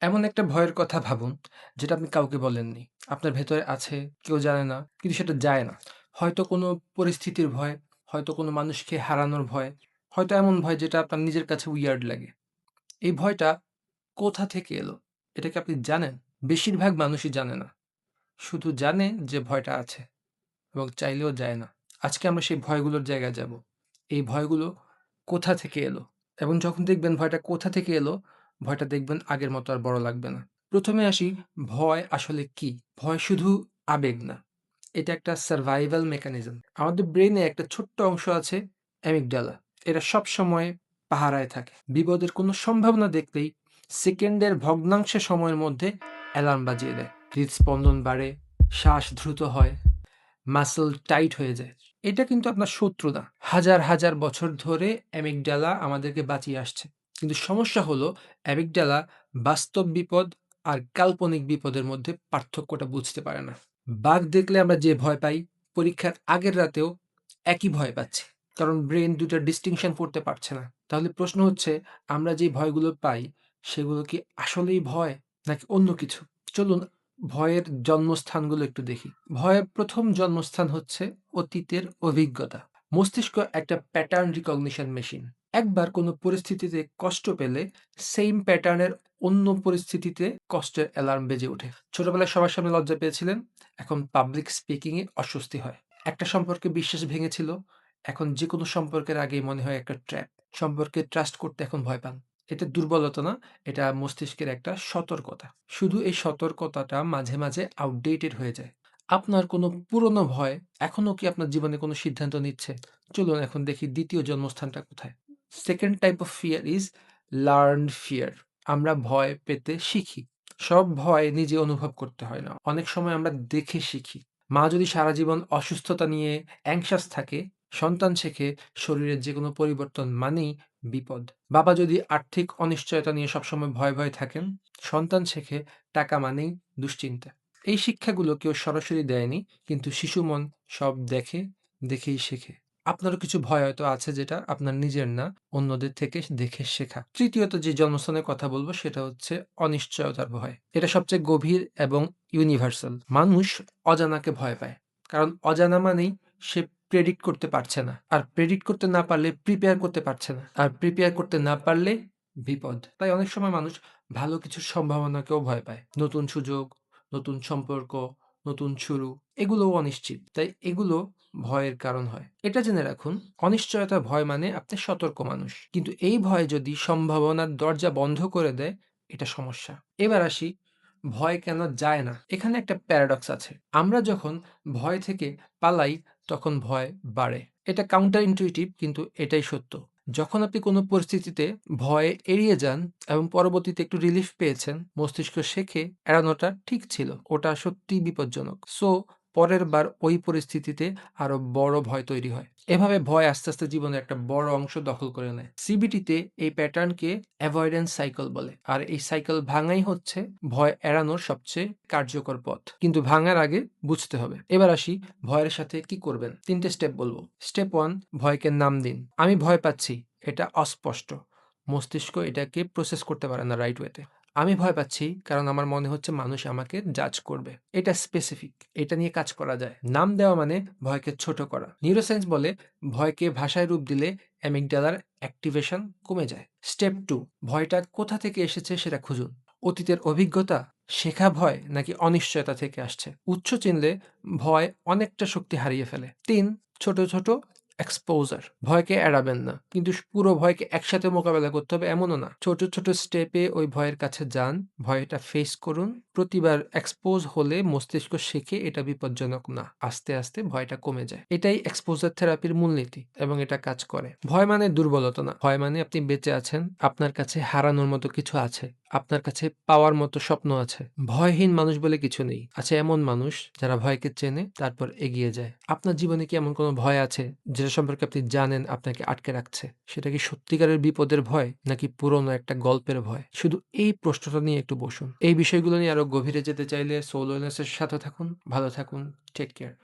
এমন একটা ভয়ের কথা ভাবুন, যেটা আপনি কাউকে বলেননি। আপনার ভেতরে আছে, কেউ জানে না, কিন্তু সেটা যায় না। হয়তো কোনো পরিস্থিতির ভয়, হয়তো কোনো মানুষকে হারানোর ভয়, হয়তো এমন ভয় যেটা আপনার নিজের কাছে উইয়ার্ড লাগে। এই ভয়টা কোথা থেকে এলো? এটা কি আপনি জানেন? বেশিরভাগ মানুষই জানে না। শুধু জানে যে ভয়টা আছে এবং চাইলেও যায় না। আজকে আমরা সেই ভয়গুলোর জায়গায় যাব। এই ভয়গুলো কোথা থেকে এলো? এবং যখন দেখবেন ভয়টা কোথা থেকে এলো, ভয়টা দেখবেন আগের মতো আর বড় লাগবে না। ১ম এ আসি, ভয় আসলে কি? ভয় শুধু আবেগ না। এটা একটা সারভাইভাল মেকানিজম। আমাদের ব্রেইনে একটা ছোট্ট অংশ আছে, অ্যামিগডালা। এরা সবসময় পাহারায় থাকে। বিপদের কোনো সম্ভাবনা দেখলেই সেকেন্ডের ভগ্নাংশ সময়ের মধ্যে অ্যালার্ম বাজিয়ে দেয়। হৃদস্পন্দন বাড়ে, শ্বাস দ্রুত হয়, মাসল টাইট হয়ে যায়। এটা কিন্তু আপনার শত্রু না। হাজার, হাজার বছর ধরে অ্যামিগডালা আমাদেরকে বাঁচিয়ে আসছে। কিন্তু সমস্যা হলো অ্যামিগডালা বাস্তব বিপদ আর কাল্পনিক বিপদের মধ্যে পার্থক্যটা বুঝতে পারে না। বাঘ দেখলে আমরা যে ভয় পাই, পরীক্ষার আগের রাতেও একই ভয় পাচ্ছি। কারণ ব্রেন ২ টা ডিস্টিংশন করতে পারছে না। তাহলে প্রশ্ন হচ্ছে, আমরা যে ভয়গুলো পাই, সেগুলো কি আসলেই ভয় নাকি অন্য কিছু? চলুন ভয়ের জন্মস্থানগুলো একটু দেখি। ভয়ের ১ম জন্মস্থান হচ্ছে অতীতের অভিজ্ঞতা। মস্তিষ্ক একটা প্যাটার্ন রিকগনিশন মেশিন। একবার কোনো পরিস্থিতিতে কষ্ট পেলে সেইম প্যাটার্নের অন্য পরিস্থিতিতে কষ্টের অ্যালার্ম বেজে ওঠে। ছোটবেলায় সবার সামনে লজ্জা পেয়েছিলেন, এখন পাবলিক স্পিকিং এ অস্বস্তি হয়। একটা সম্পর্কে বিশ্বাস ভেঙেছিল, এখন যেকোনো সম্পর্কের আগেই মনে হয় একটা ট্র্যাপ। সম্পর্কে ট্রাস্ট করতে এখন ভয় পান। এটা দুর্বলতা না, এটা মস্তিষ্কের একটা সতর্কতা। শুধু এই সতর্কতাটা মাঝে, মাঝে আউটডেটেড হয়ে যায়। আপনার কোনো পুরনো ভয় এখনো কি আপনার জীবনে কোনো সিদ্ধান্ত নিচ্ছে? চলুন এখন দেখি ২য় জন্মস্থানটা কোথায়? 2nd type of fear is learned fear. আমরা ভয় পেতে শিখি। সব ভয় নিজে অনুভব করতে হয় না। অনেক সময় আমরা দেখে শিখি। মা যদি সারা জীবন অসুস্থতা নিয়ে অ্যাংশাস থাকে, সন্তান শেখে শরীরের যেকোনো পরিবর্তন মানেই বিপদ। বাবা যদি আর্থিক অনিশ্চয়তা নিয়ে সবসময় ভয়ে, ভয়ে থাকেন, সন্তান শেখে টাকা মানেই দুশ্চিন্তা। এই শিক্ষাগুলো কেউ সরাসরি দেয়নি, কিন্তু শিশু মন সব দেখে, দেখেই শেখে। আপনারও কিছু ভয় হয়তো আছে যেটা আপনার নিজের না, অন্যদের থেকে দেখে শেখা। তৃতীয়ত যে জন্মস্থানের কথা বলব সেটা হচ্ছে অনিশ্চয়তার ভয়। এটা সবচেয়ে গভীর এবং ইউনিভার্সাল। মানুষ অজানাকে ভয় পায়। কারণ অজানা মানেই সে প্রেডিক্ট করতে পারছে না। আর প্রেডিক্ট করতে না পারলে প্রিপেয়ার করতে পারছে না। আর প্রিপেয়ার করতে না পারলে বিপদ। তাই অনেক সময় মানুষ ভালো কিছুর সম্ভাবনাকেও ভয় পায়। নতুন সুযোগ, নতুন সম্পর্ক, নতুন শুরু, এগুলোও অনিশ্চিত। তাই এগুলো ভয়ের কারণ হয়। এটা জেনে রাখুন, অনিশ্চয়তার ভয় মানে আপনি সতর্ক মানুষ। কিন্তু এই ভয় যদি সম্ভাবনার দরজা বন্ধ করে দেয়, এটা সমস্যা। এবার আসি, ভয় কেন যায় না? এখানে একটা প্যারাডক্স আছে। আমরা যখন ভয় থেকে পালাই, তখন ভয় বাড়ে। এটা কাউন্টার ইনটুইটিভ, কিন্তু এটাই সত্য। যখন আপনি কোনো পরিস্থিতিতে ভয় এড়িয়ে যান এবং পরবর্তীতে একটু রিলিফ পেয়েছেন, মস্তিষ্ক শেখে এড়ানোটা ঠিক ছিল। ওটা সত্যিই বিপজ্জনক। সো পরের বার ওই পরিস্থিতিতে আরো বড় ভয় তৈরি হয়। এভাবে ভয় আস্তে, আস্তে জীবনের একটা বড় অংশ দখল করে নেয়। সিবিটিতে এই প্যাটার্নকে অ্যাভয়েডেন্স সাইকেল বলে। আর এই সাইকেল ভাঙাই হচ্ছে ভয় এড়ানোর সবচেয়ে কার্যকর পথ। কিন্তু ভাঙার আগে বুঝতে হবে। এবার আসি, ভয়ের সাথে কি করবেন? ৩ টে স্টেপ বলবো। স্টেপ 1, ভয়কে নাম দিন। আমি ভয় পাচ্ছি। এটা অস্পষ্ট। মস্তিষ্ক এটাকে প্রসেস করতে পারে না রাইট ওয়েতে। আমি ভয় পাচ্ছি কারণ আমার মনে হচ্ছে মানুষ আমাকে জাজ করবে। এটা স্পেসিফিক। এটা নিয়ে কাজ করা যায়। নাম দেওয়া মানে ভয়কে ছোট করা। নিউরোসায়েন্স বলে ভয়কে ভাষায় রূপ দিলে অ্যামিগডালার অ্যাক্টিভেশন কমে যায়। স্টেপ 2, ভয়টা কোথা থেকে এসেছে সেটা খুঁজুন। অতীতের অভিজ্ঞতা, শেখা ভয় নাকি অনিশ্চয়তা থেকে আসছে? উৎস চিনলে ভয় অনেকটা শক্তি হারিয়ে ফেলে। ৩, ছোট, ছোট এক্সপোজার। ভয়কে এড়াবেন না। কিন্তু পুরো ভয়কে একসাথে মোকাবেলা করতে হবে এমনও না। ছোট, ছোট স্টেপে ওই ভয়ের কাছে যান, ভয়টা ফেস করুন। প্রতিবার এক্সপোজ হলে মস্তিষ্ক শেখে এটা বিপজ্জনক না। আস্তে, আস্তে ভয়টা কমে যায়। এটাই এক্সপোজার থেরাপির মূলনীতি এবং এটা কাজ করে। ভয় মানে দুর্বলতা না। ভয় মানে আপনি বেঁচে আছেন, আপনার কাছে হারানোর মতো কিছু আছে। আপনার কাছে পাওয়ার মতো স্বপ্ন আছে। ভয়হীন মানুষ বলে কিছু নেই। আছে এমন মানুষ যারা ভয়কে চেনে, তারপর এগিয়ে যায়। আপনার জীবনে কি এমন কোনো ভয় আছে যেটা সম্পর্কে আপনি জানেন আপনাকে আটকে রাখছে? সেটা কি সত্যিকারের বিপদের ভয় নাকি পুরনো একটা গল্পের ভয়? শুধু এই প্রশ্নটা নিয়ে একটু বসুন। এই বিষয়গুলো নিয়ে আরো গভীরে যেতে চাইলে সোল ওয়েলনেস এর সাথে থাকুন। ভালো থাকুন। Take care.